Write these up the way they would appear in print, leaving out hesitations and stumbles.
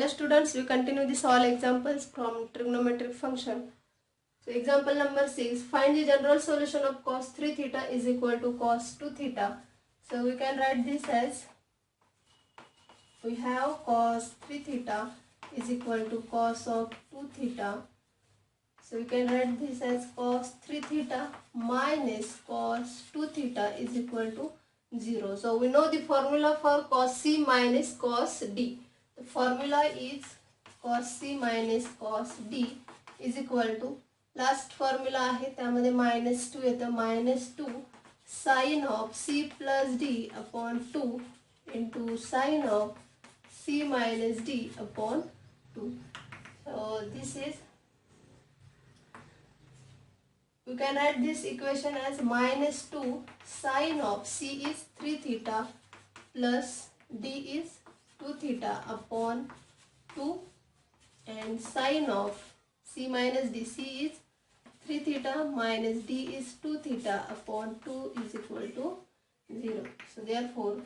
Dear students, we continue this all examples from trigonometric function. So example number 6, find the general solution of cos 3 theta is equal to cos 2 theta. So we can write this as, we have cos 3 theta is equal to cos of 2 theta. So we can write this as cos 3 theta minus cos 2 theta is equal to 0. So we know the formula for cos C minus cos D. The formula is cos C minus cos D is equal to, last formula आहे त्यामध्ये -2 येतं, -2 sin of C plus D upon 2 into sin of C minus D upon 2. So this is, you can write this equation as -2 sin of C is 3 theta plus D is 2 theta upon 2 and sin of C minus D, C is 3 theta minus D is 2 theta upon 2 is equal to 0. So therefore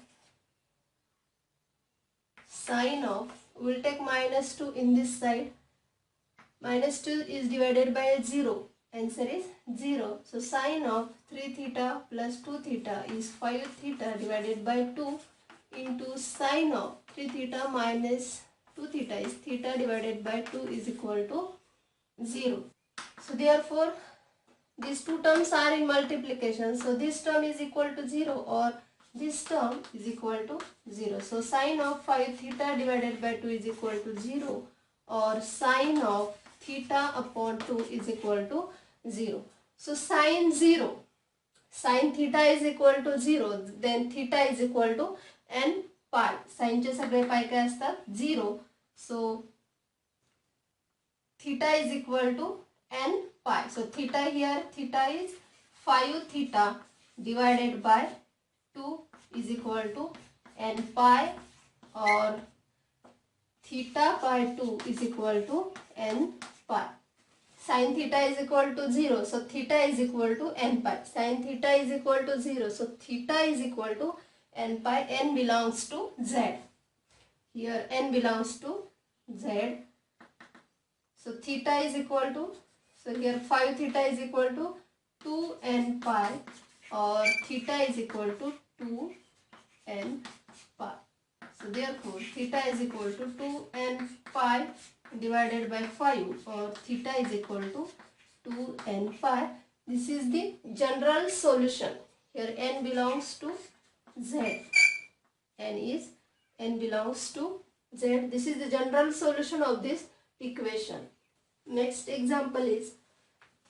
sin of, we will take -2 in this side, -2 is divided by 0, answer is 0. So sin of 3 theta plus 2 theta is 5 theta divided by 2 into sin of 3 theta minus 2 theta is theta divided by 2 is equal to 0. So therefore these two terms are in multiplication. So this term is equal to 0 or this term is equal to 0. So sin of 5 theta divided by 2 is equal to 0 or sin of theta upon 2 is equal to 0. So sin 0, sin theta is equal to 0, then theta is equal to n pi. Sin चे सगळे पाय काय असतात 0. So theta is equal to n pi. So theta here, theta is 5 theta divided by 2 is equal to n pi or theta by 2 is equal to n pi. Sin theta is equal to 0, so theta is equal to n pi. Sin theta is equal to 0, so theta is equal to n pi. N belongs to z. Here n belongs to z. So theta is equal to, so here 5 theta is equal to 2n pi or theta is equal to 2n pi. So therefore theta is equal to 2n pi divided by 5 or theta is equal to 2n pi. This is the general solution. Here n belongs to z. N belongs to z. This is the general solution of this equation. Next example is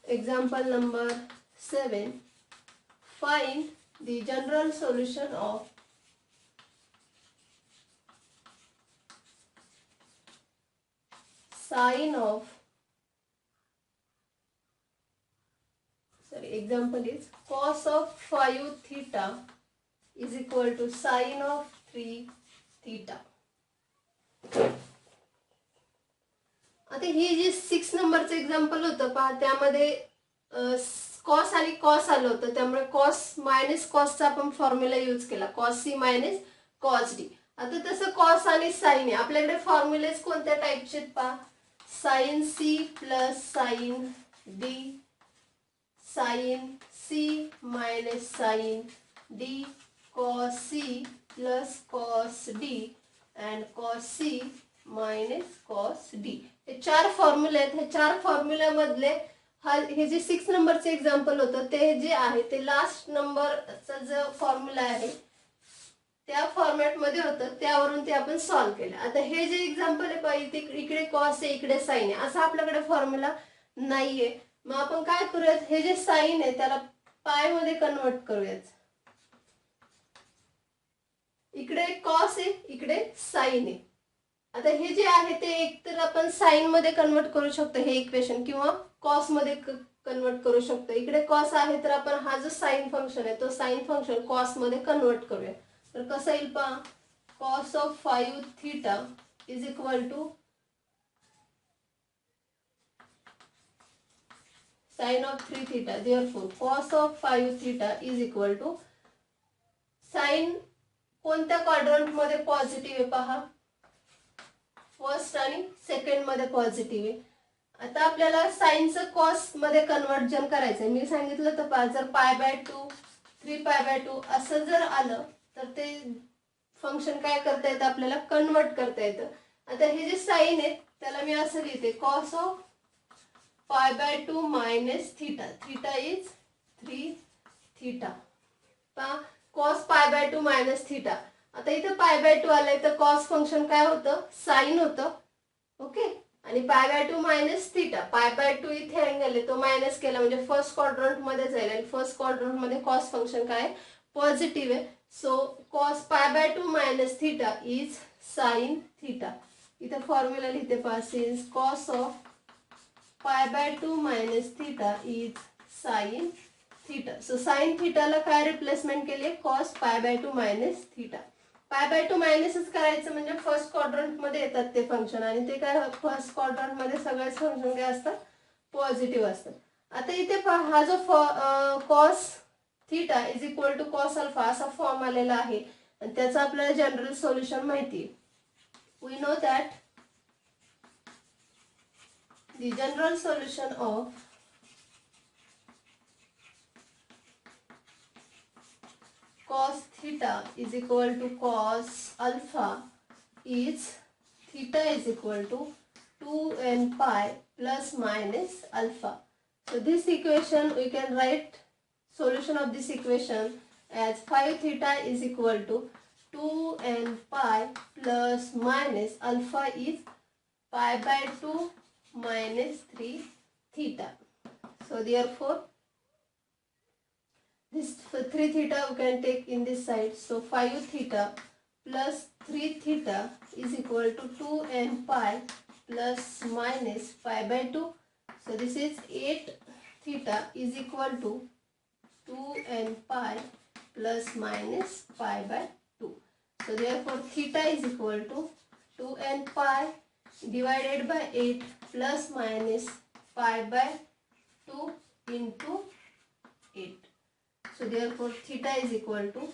example number 7. Find the general solution of sin of, example is cos of 5 theta is equal to sin of 3 theta. आता हे जे 6 नंबरचं example होतं पहा, त्यामध्ये cos आणि cos आलं होतं, त्यामुळे cos minus कॉसचा आपण फॉर्म्युला यूज केला, cos C minus cos D. आता तसं कॉस आणि साइन आहे, आपल्याकडे फॉर्म्युलेज कोणत्या टाईपचे आहेत पहा, sine C plus sine D, sine C minus sine D, cos C plus cos D and cos C minus cos D. हे 4 फॉर्म्युले आहेत. हे 4 फॉर्म्युल्यामधले हे जे 6 नंबरचे एक्झाम्पल होतं ते जे आहे ते लास्ट नंबरचा जो फॉर्म्युला आहे त्या फॉर्मॅटमध्ये होतं, त्यावरून ते आपण सॉल्व्ह केलं. आता हे जे एक्झाम्पल आहे पाहिजे इकडे कॉस आहे इकडे साइन आहे, असा आपल्याकडे फॉर्म्युला नाहीये. मग आपण काय करूयात, हे जे साइन आहे त्याला पाय मध्ये कन्वर्ट करूयात. इकडे कॉस आहे इकडे साइन आहे. आता हे जे आहे ते एक तर आपण साइन मध्ये कन्वर्ट करू शकतो हे इक्वेशन, किंवा कॉस मध्ये कन्वर्ट करू शकतो. इकडे कॉस आहे तर आपण हा जो साइन फंक्शन आहे तो साइन फंक्शन कॉस मध्ये कन्वर्ट करूया. तर कसं येईल पहा, cos of 5 theta is equal to sine of 3 theta. Therefore cos of 5 theta is equal to, sine कोणत्या क्वाड्रंट मध्ये पॉझिटिव्ह आहे पहा, फर्स्ट आणि सेकंड मध्ये पॉझिटिव्ह आहे. आता आपल्याला साईनचं कॉस मध्ये कन्वर्जन करायचंय. मी सांगितलं तर जर π/2 3π/2 असं जर आलं तर ते फंक्शन काय करता येतं आपल्याला कन्वर्ट करता येतं. आता हे जे साईन आहेत त्याला मी असं लिहिते cos of π/2 minus theta. Theta is 3 theta. Cos π/2 minus theta. आता इथे π/2 आलंय तर कॉस फंक्शन काय होतं साईन होतं. ओके. आणि π/2 मायनस थीटा. π/2 इथे अँगल आहे तो मायनस केला म्हणजे फर्स्ट क्वाड्रंट मध्ये जाईल आणि फर्स्ट क्वाड्रंट मध्ये कॉस फंक्शन काय पॉझिटिव्ह आहे. So cos π/2 minus theta is sine theta. इथे फॉर्म्युला लिहिते पहा since cos of π/2 minus theta is sine theta. So sine थीटाला काय रिप्लेसमेंट केली कॉस π/2 मायनस थीटा. π/2 मायनसच करायचं म्हणजे फर्स्ट क्वाड्रंट मध्ये येतात ते फंक्शन आणि ते काय फर्स्ट क्वाड्रंट मध्ये सगळेच फंक्शन काय असतात पॉझिटिव्ह असतात. आता इथे हा जो cos theta is equal to cos alpha असा फॉर्म आलेला आहे आणि त्याचं आपल्याला जनरल सोल्युशन माहिती आहे. We know that the general solution of cos theta is equal to cos alpha is theta is equal to 2n pi plus minus alpha. So this equation we can write solution of this equation as 5 theta is equal to 2n pi plus minus alpha is π/2 minus 3 theta. So therefore this 3 theta we can take in this side. So 5 theta plus 3 theta is equal to 2n pi plus minus π/2. So this is 8 theta is equal to 2n pi plus minus π/2. So therefore theta is equal to 2n pi divided by 8 plus minus π/2 into 8. So therefore theta is equal to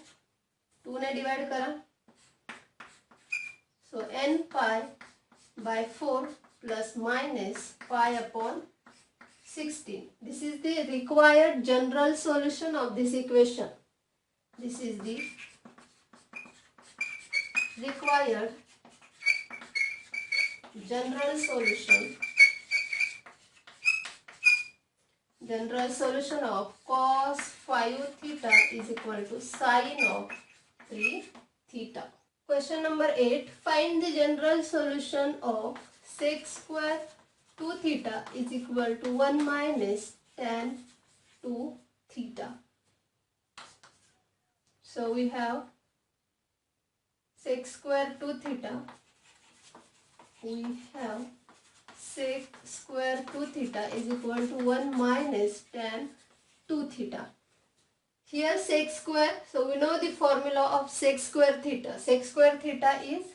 2 ने divide करा. So n pi by 4 plus minus pi upon 16. This is the required general solution of this equation. This is the required general solution. General solution of cos 5 theta is equal to sine of 3 theta. Question number 8. Find the general solution of sec square 2 theta is equal to 1 minus tan 2 theta. So we have sec square 2 theta. We have sec square 2 theta is equal to 1 minus tan 2 theta. Here sec square, so we know the formula of sec square theta. Sec square theta is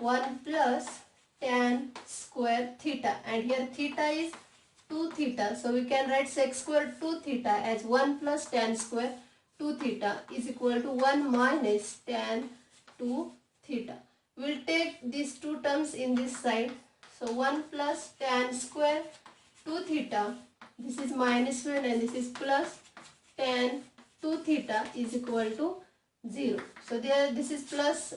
1 plus tan square theta and here theta is 2 theta. So we can write sec square 2 theta as 1 plus tan square 2 theta is equal to 1 minus tan 2 theta. We will take these two terms in this side. So 1 plus tan square 2 theta, this is minus 1 and this is plus tan 2 theta is equal to 0. So there this is plus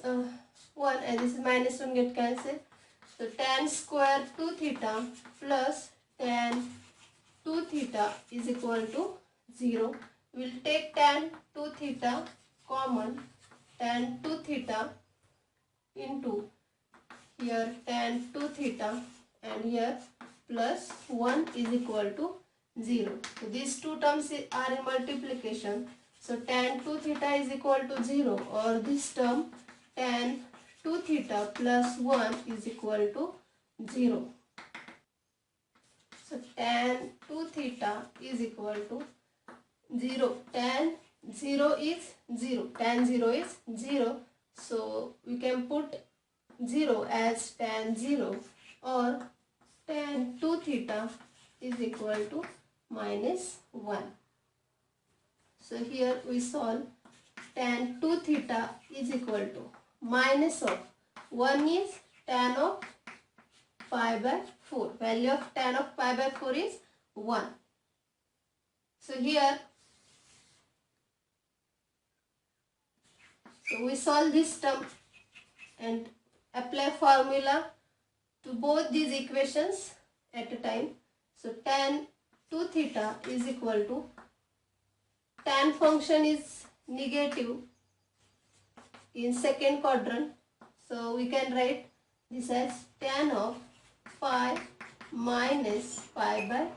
1 and this is minus 1 get cancelled. So tan square 2 theta plus tan 2 theta is equal to 0. We will take tan 2 theta common, tan 2 theta into here tan 2 theta and here plus 1 is equal to 0. So these two terms are in multiplication. So tan 2 theta is equal to 0 or this term tan 2 theta plus 1 is equal to 0. So tan 2 theta is equal to 0. Tan 0 is 0. Tan 0 is 0. So we can put 0 as tan 0 or tan 2 theta is equal to minus 1. So here we solve tan 2 theta is equal to minus of 1 is tan of pi by 4. Value of tan of pi by 4 is 1. So here, so we solve this term and apply formula to both these equations at a time. So tan 2 theta is equal to, tan function is negative in second quadrant. So we can write this as tan of pi minus pi by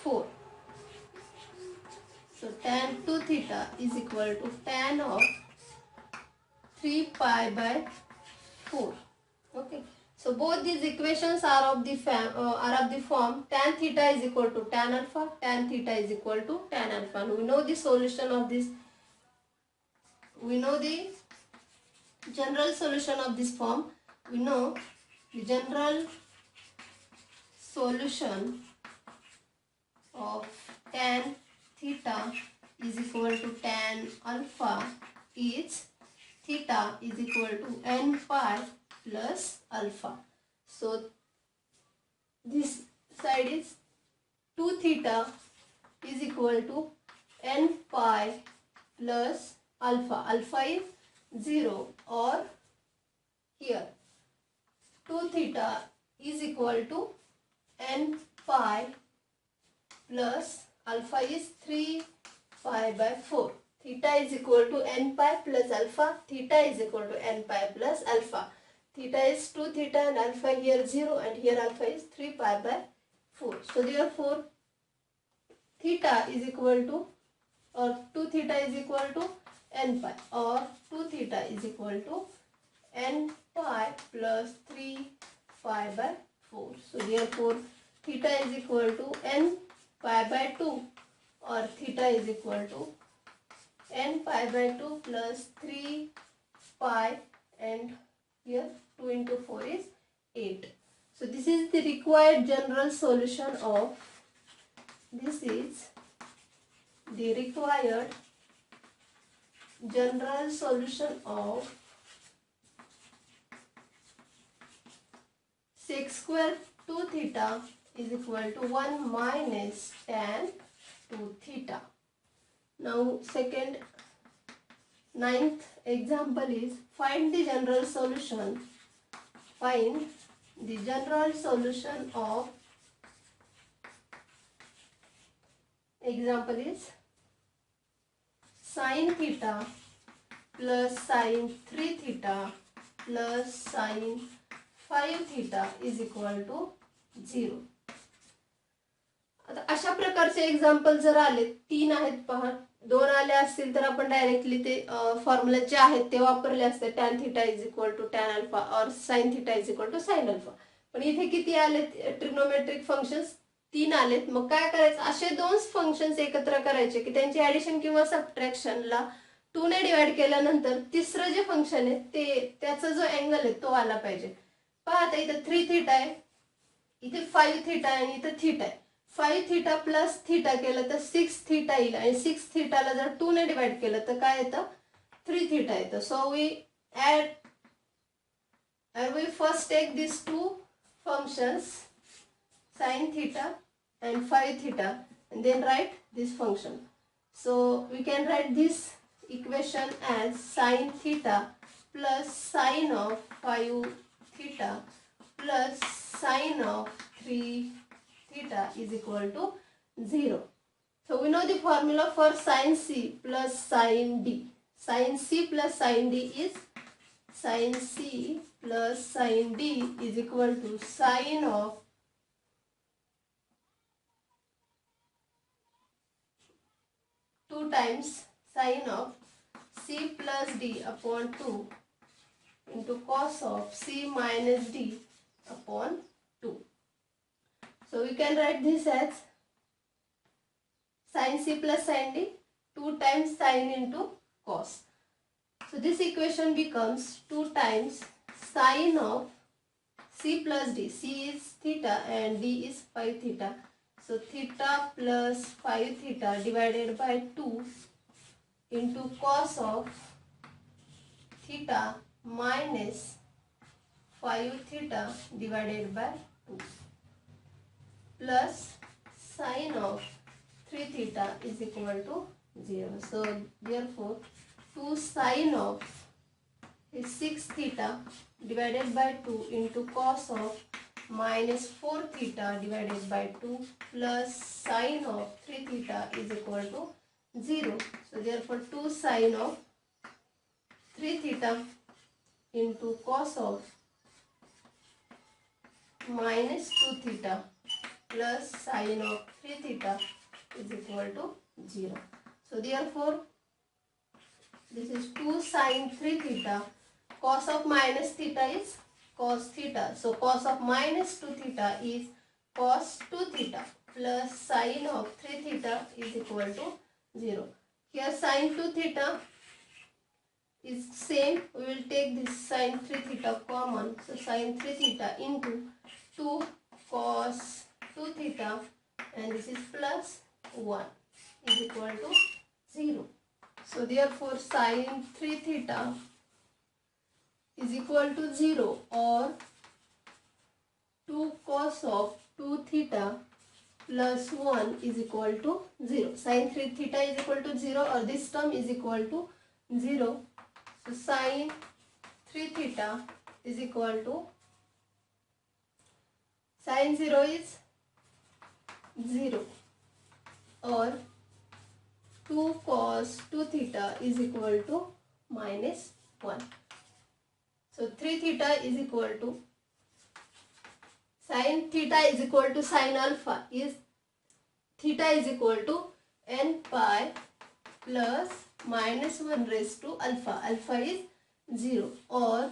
4. So tan 2 theta is equal to tan of 3 pi by 4. Okay. So both these equations are of the form tan theta is equal to tan alpha, tan theta is equal to tan alpha. And we know the solution of this. We know the general solution of this form. We know the general solution of tan theta is equal to tan alpha is theta is equal to n pi plus alpha. So this side is 2 theta is equal to n pi plus alpha. Alpha is 0, or here 2 theta is equal to n pi plus alpha is 3 pi by 4. Theta is equal to n pi plus alpha. Theta is equal to n pi plus alpha. Theta is 2 theta and alpha here 0, and here alpha is 3 pi by 4. So therefore theta is equal to, or 2 theta is equal to n pi, or 2 theta is equal to n pi plus 3 pi by 4. So therefore theta is equal to n pi by 2, or theta is equal to n pi by 2 plus 3 pi, and here 2 into 4 is 8. So this is the required general solution of, this is the required general solution of sec square 2 theta is equal to 1 minus tan 2 theta. Now second, ninth example is find the general solution. Find the general solution of, example is sin theta plus sin 3 theta plus sin 5 theta is equal to 0. आता अशा प्रकारचे example जर आले, 3 आहेत पहा, 2 आले असतील तर आपण डायरेक्टली ते फॉर्म्युला जे आहेत ते वापरले असते, tan theta is equal to tan alpha और sin theta is equal to sin alpha. पण इथे किती आले ट्रिग्नोमेट्रिक फंक्शन्स? 3 आलेत. मग काय करायचं, असे 2 फंक्शन्स एकत्र करायचे की त्यांची ऍडिशन किंवा सबट्रॅक्शनला 2 ने डिवाइड केल्यानंतर तिसरं जे फंक्शन आहे ते त्याचा जो अँगल आहे तो आला पाहिजे. पहा आता इथे 3 थीटा आहे, इथे 5 थीटा आहे आणि इथे थीटा आहे. 5 थीटा प्लस थीटा केलं तर 6 थीटा येईल, आणि 6 थीटाला जर 2 ने डिवाइड केलं तर काय येतं, 3 थीटा येतं. So we add, and we first take these two functions sin theta and 5 theta and then write this function. So we can write this equation as sin theta plus sin of 5 theta plus sin of 3 theta is equal to 0. So we know the formula for sin C plus sin D. Sin C plus sin D is sin C plus sin D is equal to sin of 2 times sin of C plus D upon 2 into cos of C minus D upon 2. So we can write this as sin C plus sin D, 2 times sin into cos. So this equation becomes 2 times sin of C plus D. C is theta and D is 5 theta. So theta plus 5 theta divided by 2 into cos of theta minus 5 theta divided by 2 plus sine of 3 theta is equal to 0. So therefore 2 sine of is 6 theta divided by 2 into cos of minus 4 theta divided by 2 plus sine of 3 theta is equal to 0. So therefore 2 sine of 3 theta into cos of minus 2 theta plus sine of 3 theta is equal to 0. So therefore this is 2 sine 3 theta. Cos of minus theta is cos theta. So cos of minus 2 theta is cos 2 theta plus sine of 3 theta is equal to 0. Here sine 2 theta is same. We will take this sine 3 theta common. So sine 3 theta into 2 cos 2 theta and this is plus 1 is equal to 0. So therefore sine 3 theta is equal to 0 or 2 cos of 2 theta plus 1 is equal to 0. Sine 3 theta is equal to 0 or this term is equal to 0. So sine 3 theta is equal to sine 0 is 0 or 2 cos 2 theta is equal to minus 1. So 3 theta is equal to sine theta is equal to sine alpha is theta is equal to n pi plus minus 1 raised to alpha. Alpha is 0 or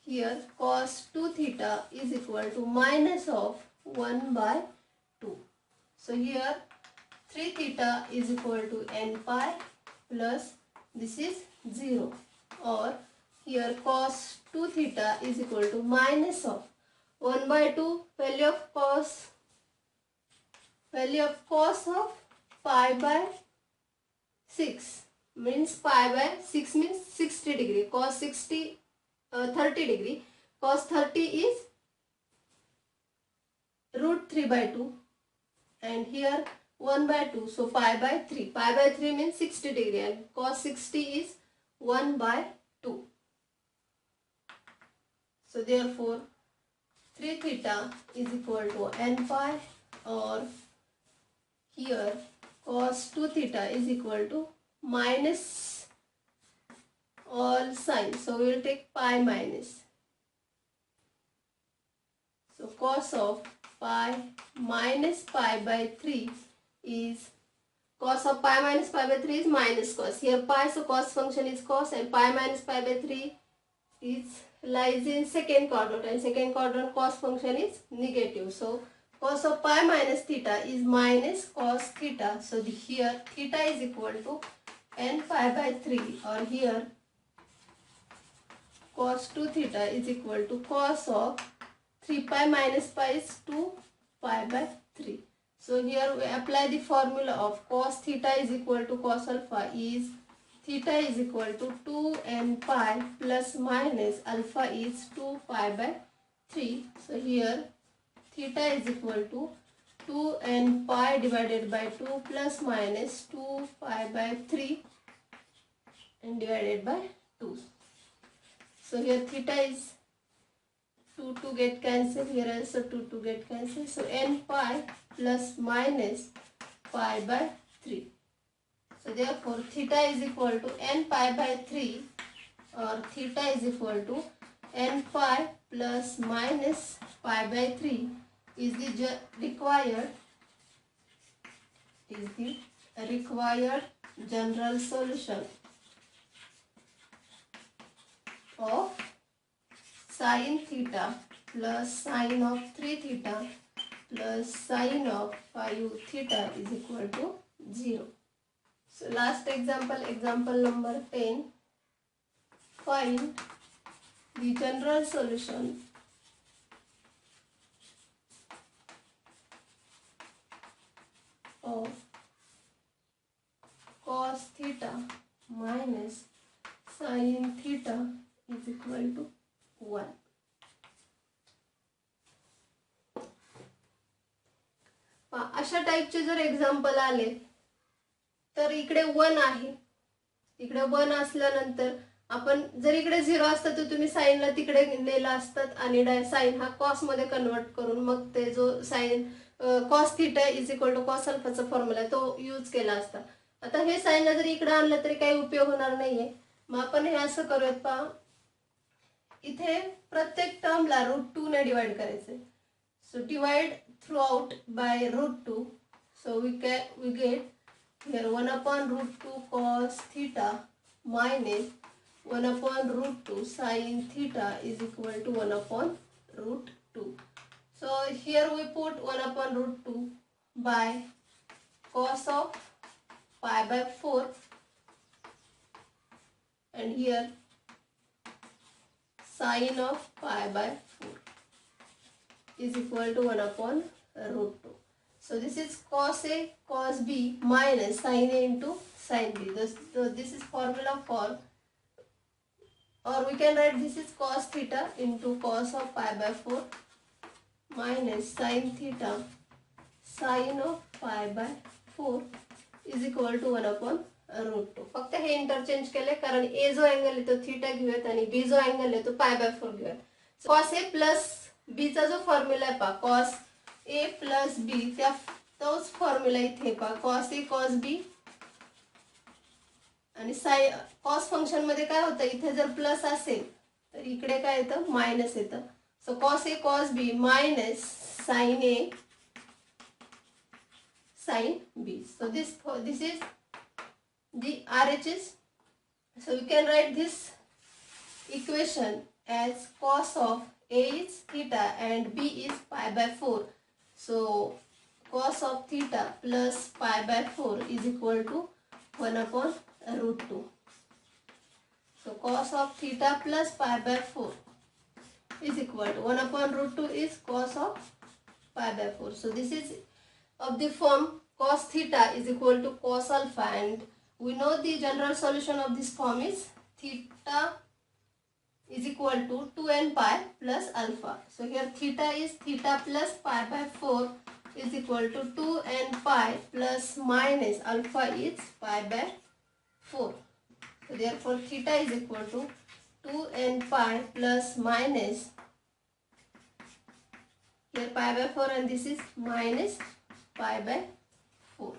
here cos 2 theta is equal to minus of 1 by 2. So here 3 theta is equal to n pi plus this is 0 or here cos 2 theta is equal to minus of 1 by 2 value of cos of pi by 6 means pi by 6 means 60 degree. Cos 60 30 degree. Cos 30 is root 3 by 2 and here 1 by 2. So pi by 3. Pi by 3 means 60 degree and cos 60 is 1 by 2. So therefore 3 theta is equal to n pi or here cos 2 theta is equal to minus all signs. So we will take pi minus. So cos of pi minus pi by 3 is cos of pi minus pi by 3 is minus cos. Here pi, so cos function is cos and pi minus pi by 3 is lies in second quadrant and second quadrant cos function is negative. So cos of pi minus theta is minus cos theta. So here theta is equal to n pi by 3 or here cos 2 theta is equal to cos of 3 pi minus pi is 2 pi by 3. So here we apply the formula of cos theta is equal to cos alpha is theta is equal to 2n pi plus minus alpha is 2 pi by 3. So here theta is equal to 2n pi divided by 2 plus minus 2 pi by 3 and divided by 2. So here theta is 2 to get cancelled, here also 2 to get cancelled. So n pi plus minus pi by 3. So therefore theta is equal to n pi by 3 or theta is equal to n pi plus minus pi by 3 is the required general solution of sin theta plus sine of 3 theta plus sine of 5 theta is equal to 0. So last example, example number 10. Find the general solution of cos theta minus sin theta is equal to 1. अशा टाईपचे जर example आले तर इकडे 1 आहे, इकडे 1 असल्यानंतर आपण जर इकडे 0 असतं तर तुम्ही साईनला तिकडे नेला असतात आणि साईन हा कॉस मध्ये कन्वर्ट करून मग ते जो sine cos theta is equal to cos अल्फाचा फॉर्म्युला तो यूज केला असता. आता हे साईनला जरी इकडे आणलं तरी काही उपयोग होणार नाहीये. मग आपण हे असं करूयात पहा, इथे प्रत्येक टर्मला √2 ने डिवाइड करायचे. So divide throughout by √2. So we get here 1 upon √2 cos theta minus 1 upon √2 sin theta is equal to 1 upon √2. So here we put 1 upon √2 by cos of pi by 4, and here sin of pi by 4 is equal to 1 upon √2. So this is cos A cos B minus sin A into sin B. This is formula for, or we can write this is cos theta into cos of pi by 4 minus sin theta sin of pi by 4 is equal to 1 upon √2. फक्त हे interchange केले कारण A जो angle आहे तो theta घेऊयात आणि B जो angle आहे तो पाय बाय 4 घेऊयात. cos A प्लस B चा जो फॉर्म्युला आहे पहा, cos A प्लस B, त्या तोच फॉर्म्युला इथे पहा, cos A cos B आणि साइन कॉस फंक्शन मध्ये काय होतं, इथे जर प्लस असेल तर इकडे काय येतं मायनस येतं. सो cos A cos B minus sin A sin B. So this is the RHS. So we can write this equation as cos of A is theta and B is pi by 4. So cos of theta plus pi by 4 is equal to 1 upon √2. So cos of theta plus pi by 4 is equal to 1 upon √2 is cos of pi by 4. So this is of the form cos theta is equal to cos alpha, and we know the general solution of this form is theta is equal to 2n pi plus alpha. So here theta is theta plus pi by 4 is equal to 2n pi plus minus alpha is pi by 4. So therefore theta is equal to 2n pi plus minus, here pi by 4 and this is minus pi by 4.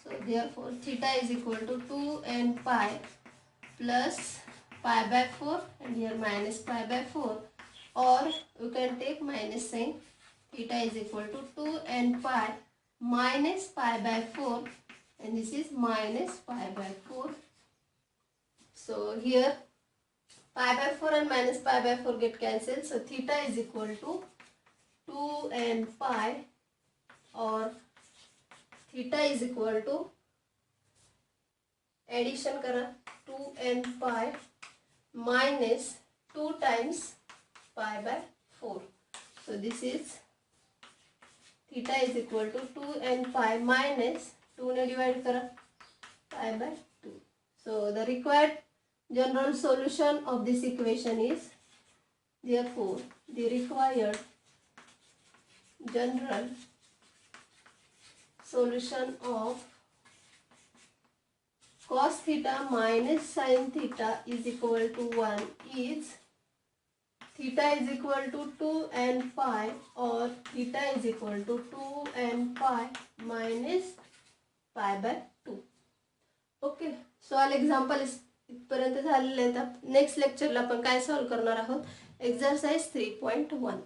So therefore theta is equal to 2n pi plus pi by 4 and here minus pi by 4, or you can take minus sign. Theta is equal to 2n pi minus pi by 4 and this is minus pi by 4. So here pi by 4 and minus pi by 4 get cancelled. So theta is equal to 2n pi, or theta is equal to, addition करा, 2n pi minus 2 times pi by 4. So this is theta is equal to 2n pi minus 2 ने divide करा pi by 2. So the required general solution of this equation is, therefore the required general solution of cos theta minus sin theta is equal to 1 is theta is equal to 2n pi, or theta is equal to 2n pi minus pi by 2. Okay, solve example इथपर्यंत झालेले आहेत. Next लेक्चरला आपण काय solve करणार आहोत, exercise 3.1.